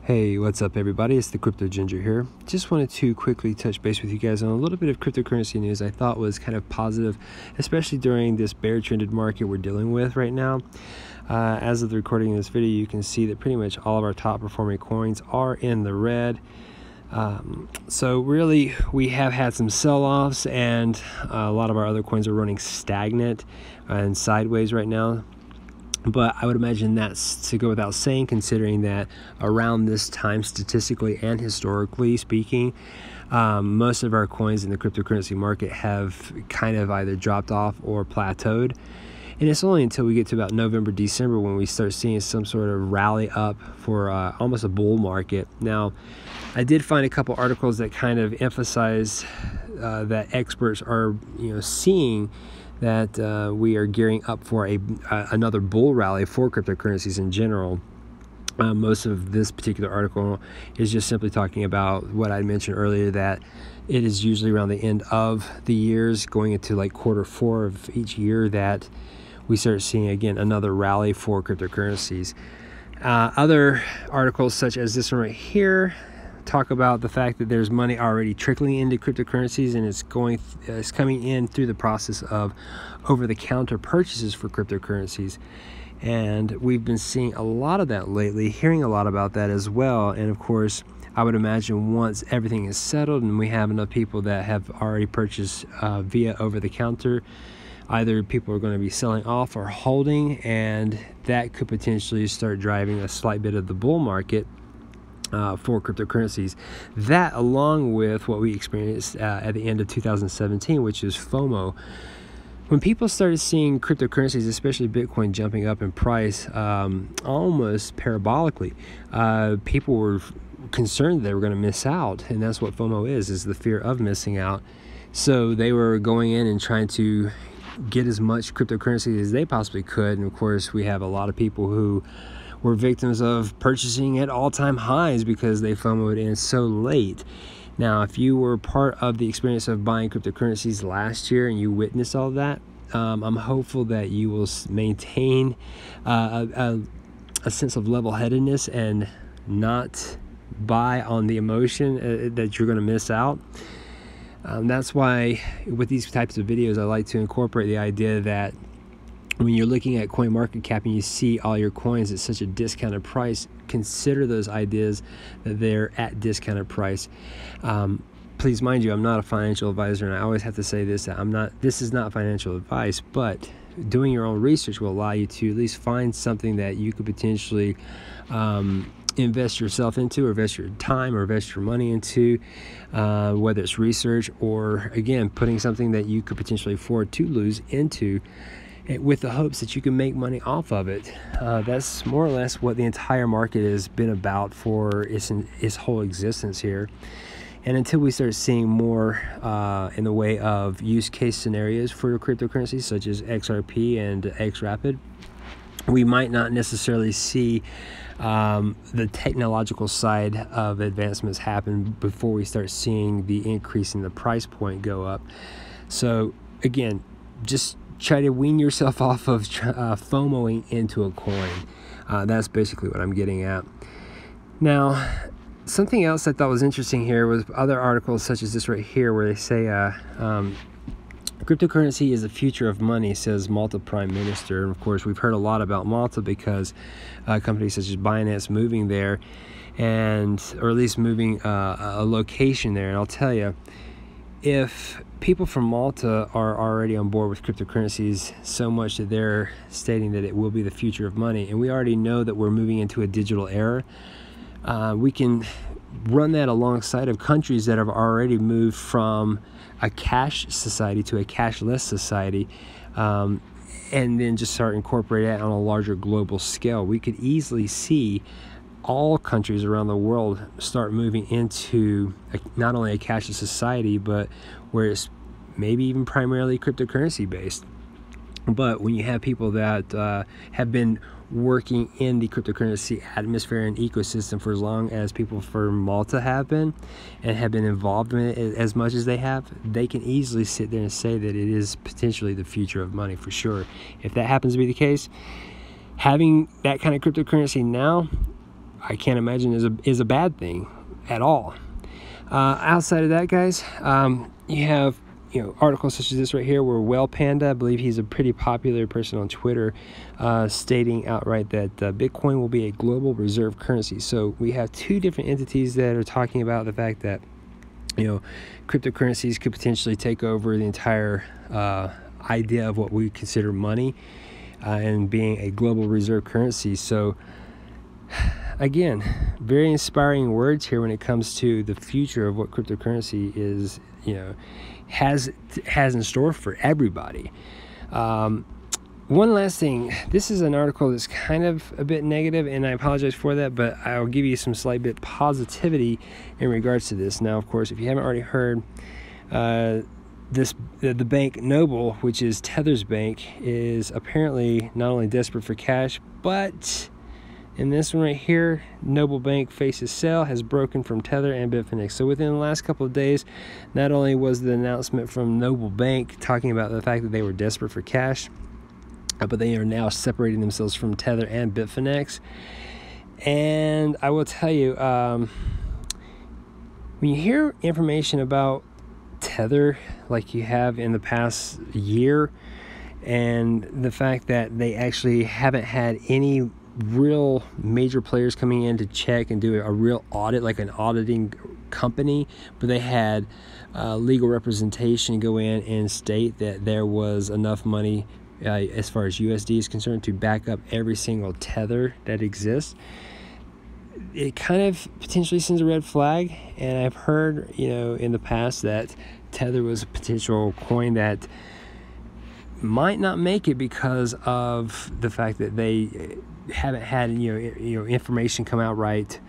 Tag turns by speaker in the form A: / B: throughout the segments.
A: Hey, what's up everybody? It's the Crypto Ginger here. Just wanted to quickly touch base with you guys on a little bit of cryptocurrency news I thought was kind of positive, especially during this bear trended market we're dealing with right now. As of the recording of this video, you can see that pretty much all of our top performing coins are in the red. So really, we have had some sell-offs, and a lot of our other coins are running stagnant and sideways right now. But I would imagine that's to go without saying, considering that around this time, statistically and historically speaking, most of our coins in the cryptocurrency market have kind of either dropped off or plateaued. And it's only until we get to about November, December when we start seeing some sort of rally up for almost a bull market. Now, I did find a couple articles that kind of emphasize that experts are, seeing that we are gearing up for another bull rally for cryptocurrencies in general. Most of this particular article is just simply talking about what I mentioned earlier, that it is usually around the end of the years, going into like Q4 of each year, that we start seeing again another rally for cryptocurrencies. Other articles such as this one right here talk about the fact that there's money already trickling into cryptocurrencies, and it's coming in through the process of over-the-counter purchases for cryptocurrencies. And we've been seeing a lot of that lately, hearing a lot about that as well. And of course, I would imagine once everything is settled and we have enough people that have already purchased via over-the-counter, either people are going to be selling off or holding, and that could potentially start driving a slight bit of the bull market for cryptocurrencies. That, along with what we experienced at the end of 2017, which is FOMO. When people started seeing cryptocurrencies, especially Bitcoin, jumping up in price almost parabolically, people were concerned they were going to miss out, and that's what FOMO is the fear of missing out. So they were going in and trying to get as much cryptocurrency as they possibly could. And of course, we have a lot of people who were victims of purchasing at all-time highs because they FOMO'd in so late. Now, if you were part of the experience of buying cryptocurrencies last year and you witnessed all that, I'm hopeful that you will maintain a sense of level-headedness and not buy on the emotion that you're going to miss out. That's why with these types of videos, I like to incorporate the idea that when you're looking at CoinMarketCap and you see all your coins at such a discounted price, consider those ideas that they're at discounted price. Please mind you, I'm not a financial advisor, and I always have to say this, that this is not financial advice, but doing your own research will allow you to at least find something that you could potentially invest yourself into, or invest your time, or invest your money into, whether it's research or, again, putting something that you could potentially afford to lose into, with the hopes that you can make money off of it. That's more or less what the entire market has been about for its whole existence here. And until we start seeing more in the way of use case scenarios for cryptocurrencies such as XRP and XRapid, we might not necessarily see the technological side of advancements happen before we start seeing the increase in the price point go up. So again, just try to wean yourself off of FOMOing into a coin. That's basically what I'm getting at. Now, something else I thought was interesting here was other articles such as this right here, where they say cryptocurrency is the future of money, says Malta Prime Minister. And of course, we've heard a lot about Malta because companies such as Binance moving there, or at least moving a location there. And I'll tell you, if people from Malta are already on board with cryptocurrencies so much that they're stating that it will be the future of money, and we already know that we're moving into a digital era, we can run that alongside of countries that have already moved from a cash society to a cashless society, and then just start incorporating that on a larger global scale. We could easily see all countries around the world start moving into not only a cashless society, but where it's maybe even primarily cryptocurrency based. But when you have people that have been working in the cryptocurrency atmosphere and ecosystem for as long as people from Malta have been, and have been involved in it as much as they have, they can easily sit there and say that it is potentially the future of money for sure. If that happens to be the case, having that kind of cryptocurrency now, I can't imagine is a bad thing at all. Outside of that, guys, you have articles such as this right here, where Well Panda, I believe he's a pretty popular person on Twitter, stating outright that Bitcoin will be a global reserve currency. So we have two different entities that are talking about the fact that cryptocurrencies could potentially take over the entire idea of what we consider money, and being a global reserve currency. So again, very inspiring words here when it comes to the future of what cryptocurrency is, has in store for everybody. One last thing, this is an article that's kind of a bit negative, and I apologize for that, but I'll give you some slight bit positivity in regards to this. Now, of course, if you haven't already heard, the bank Noble, which is Tether's bank, is apparently not only desperate for cash, but in this one right here, Noble Bank faces sale, has broken from Tether and Bitfinex. So within the last couple of days, not only was the announcement from Noble Bank talking about the fact that they were desperate for cash, but they are now separating themselves from Tether and Bitfinex. And I will tell you, when you hear information about Tether like you have in the past year, and the fact that they actually haven't had any real major players coming in to check and do a real audit, like an auditing company, but they had legal representation go in and state that there was enough money as far as USD is concerned to back up every single Tether that exists. It kind of potentially sends a red flag. And I've heard in the past that Tether was a potential coin that might not make it because of the fact that they haven't had information come out right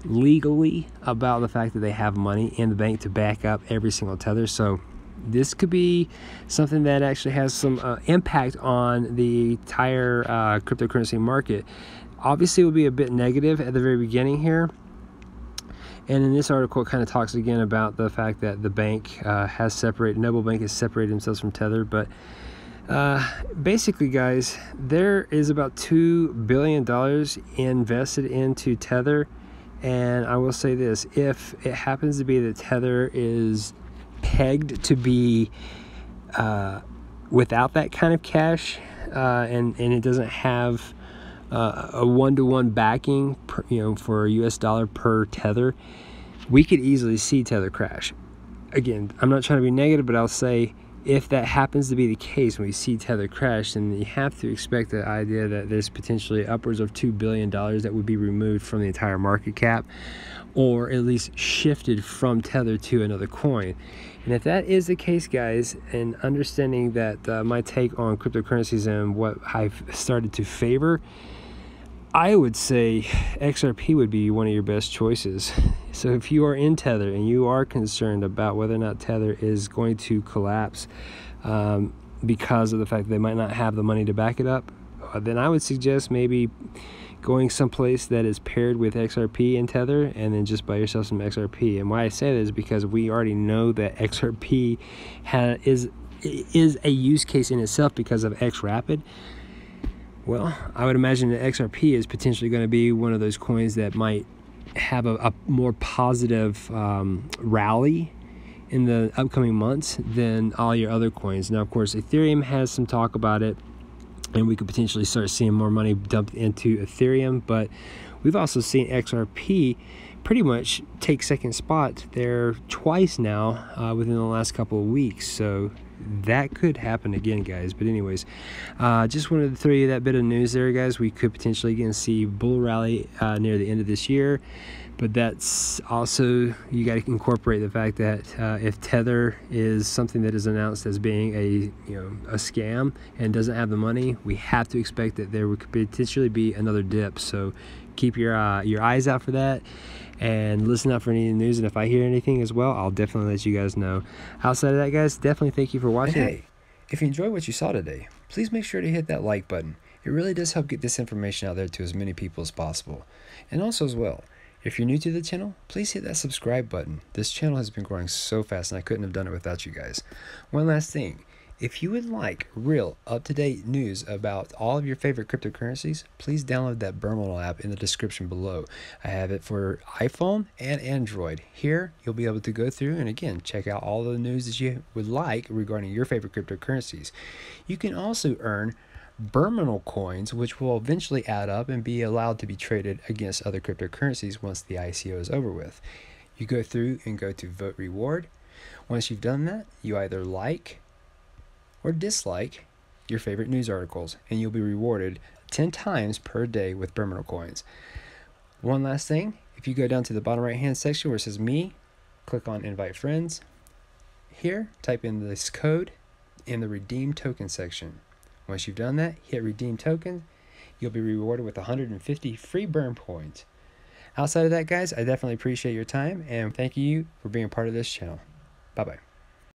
A: legally about the fact that they have money in the bank to back up every single Tether. So this could be something that actually has some impact on the entire cryptocurrency market. Obviously, it will be a bit negative at the very beginning here. And in this article, it kind of talks again about the fact that the bank has separated, Noble Bank has separated themselves from Tether. But basically, guys, there is about $2 billion invested into Tether. And I will say this, if it happens to be that Tether is pegged to be without that kind of cash, and it doesn't have a one-to-one backing for a US dollar per Tether, we could easily see Tether crash. Again, I'm not trying to be negative, but I'll say if that happens to be the case, when we see Tether crash, then you have to expect the idea that there's potentially upwards of $2 billion that would be removed from the entire market cap, or at least shifted from Tether to another coin. And if that is the case, guys, and understanding that my take on cryptocurrencies and what I've started to favor, I would say XRP would be one of your best choices. So if you are in Tether and you are concerned about whether or not Tether is going to collapse because of the fact that they might not have the money to back it up, then I would suggest maybe going someplace that is paired with XRP and Tether, and then just buy yourself some XRP. And why I say that is because we already know that XRP is a use case in itself because of XRapid. Well, I would imagine that XRP is potentially going to be one of those coins that might have a more positive rally in the upcoming months than all your other coins. Now, of course, Ethereum has some talk about it, and we could potentially start seeing more money dumped into Ethereum, but we've also seen XRP pretty much take second spot there twice now within the last couple of weeks. So that could happen again, guys. But anyways, just wanted to throw you that bit of news there, guys. We could potentially again see bull rally near the end of this year, but that's also, you got to incorporate the fact that if Tether is something that is announced as being a scam and doesn't have the money, we have to expect that there could potentially be another dip. So keep your eyes out for that, and listen out for any news. And if I hear anything as well, I'll definitely let you guys know. Outside of that, guys, definitely thank you for watching. And hey, if you enjoyed what you saw today, please make sure to hit that like button. It really does help get this information out there to as many people as possible. And also as well, if you're new to the channel, please hit that subscribe button. This channel has been growing so fast, and I couldn't have done it without you guys. One last thing, If you would like real up-to-date news about all of your favorite cryptocurrencies, please download that Berm app in the description below. I have it for iPhone and Android. Here, you'll be able to go through and again, check out all the news that you would like regarding your favorite cryptocurrencies. You can also earn Berm coins, which will eventually add up and be allowed to be traded against other cryptocurrencies once the ICO is over with. You go through and go to Vote Reward. Once you've done that, you either like or dislike your favorite news articles, and you'll be rewarded 10 times per day with Berm coins. One last thing, if you go down to the bottom right hand section where it says me, click on invite friends. Here, type in this code in the redeem token section. Once you've done that, hit redeem token. You'll be rewarded with 150 free Berm coins. Outside of that, guys, I definitely appreciate your time and thank you for being a part of this channel. Bye-bye.